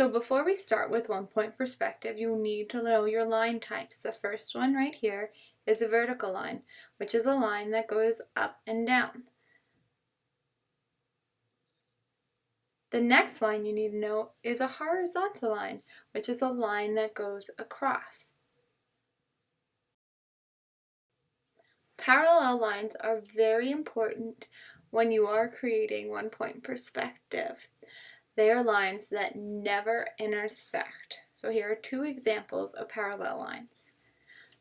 So before we start with one-point perspective, you'll need to know your line types. The first one right here is a vertical line, which is a line that goes up and down. The next line you need to know is a horizontal line, which is a line that goes across. Parallel lines are very important when you are creating one-point perspective. They are lines that never intersect. So here are two examples of parallel lines.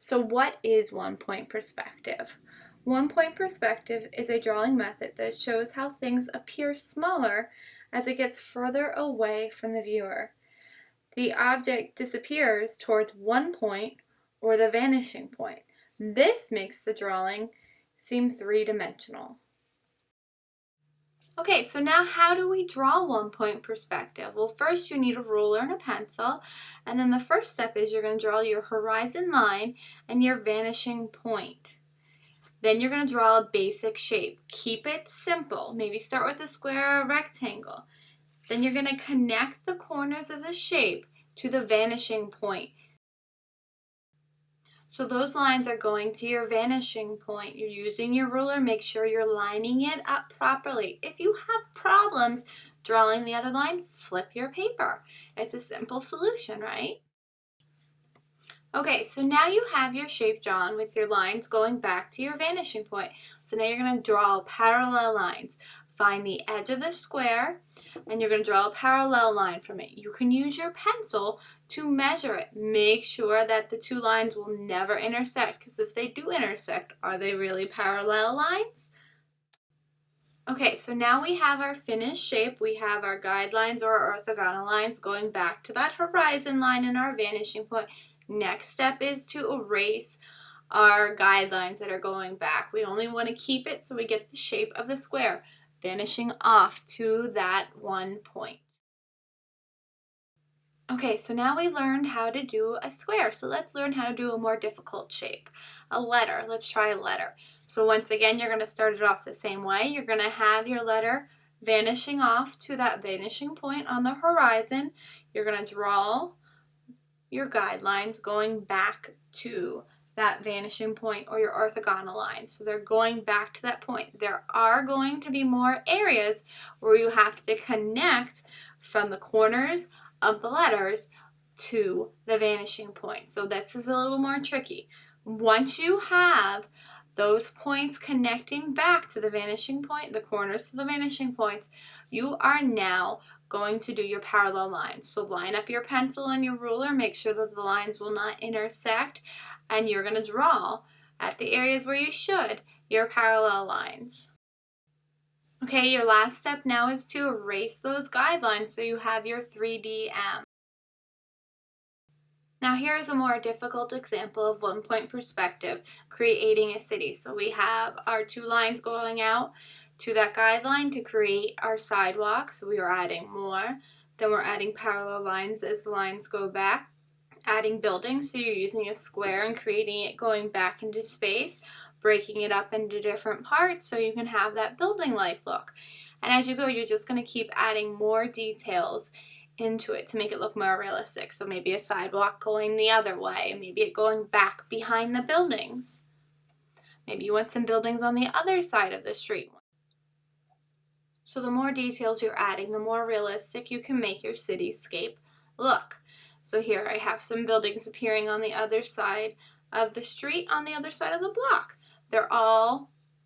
So what is one-point perspective? One-point perspective is a drawing method that shows how things appear smaller as it gets further away from the viewer. The object disappears towards one point or the vanishing point. This makes the drawing seem three-dimensional. Okay, so now how do we draw one-point perspective? Well, first you need a ruler and a pencil, and then the first step is you're going to draw your horizon line and your vanishing point. Then you're going to draw a basic shape. Keep it simple. Maybe start with a square or a rectangle. Then you're going to connect the corners of the shape to the vanishing point. So those lines are going to your vanishing point. You're using your ruler. Make sure you're lining it up properly. If you have problems drawing the other line, flip your paper. It's a simple solution, right? Okay, so now you have your shape drawn with your lines going back to your vanishing point. So now you're going to draw parallel lines. Find the edge of the square and you're going to draw a parallel line from it. You can use your pencil to measure it. Make sure that the two lines will never intersect, because if they do intersect, are they really parallel lines? Okay, so now we have our finished shape. We have our guidelines or our orthogonal lines going back to that horizon line and our vanishing point. Next step is to erase our guidelines that are going back. We only want to keep it so we get the shape of the square, vanishing off to that one point. Okay, so now we learned how to do a square. So let's learn how to do a more difficult shape. A letter. Let's try a letter. So once again, you're going to start it off the same way. You're going to have your letter vanishing off to that vanishing point on the horizon. You're going to draw your guidelines going back to that vanishing point or your orthogonal line. So they're going back to that point. There are going to be more areas where you have to connect from the corners of the letters to the vanishing point. So this is a little more tricky. Once you have those points connecting back to the vanishing point, the corners to the vanishing points, you are now going to do your parallel lines. So line up your pencil and your ruler, make sure that the lines will not intersect, and you're going to draw at the areas where you should your parallel lines. Okay, your last step now is to erase those guidelines so you have your 3DM. Now here is a more difficult example of one-point perspective, creating a city. So we have our two lines going out to that guideline to create our sidewalk. So we are adding more. Then we're adding parallel lines as the lines go back. Adding buildings, so you're using a square and creating it going back into space, breaking it up into different parts so you can have that building-like look. And as you go, you're just going to keep adding more details into it to make it look more realistic. So maybe a sidewalk going the other way, maybe it going back behind the buildings. Maybe you want some buildings on the other side of the street. So the more details you're adding, the more realistic you can make your cityscape look. So here I have some buildings appearing on the other side of the street, on the other side of the block.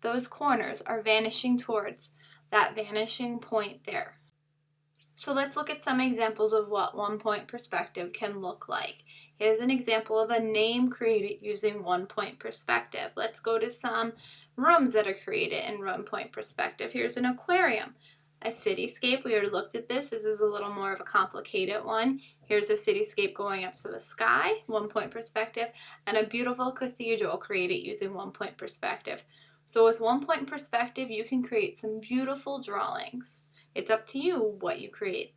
Those corners are vanishing towards that vanishing point there. So let's look at some examples of what one-point perspective can look like. Here's an example of a name created using one-point perspective. Let's go to some rooms that are created in one-point perspective. Here's an aquarium. A cityscape, we already looked at this. This is a little more of a complicated one. Here's a cityscape going up to the sky, one-point perspective, and a beautiful cathedral created using one-point perspective. So with one-point perspective, you can create some beautiful drawings. It's up to you what you create.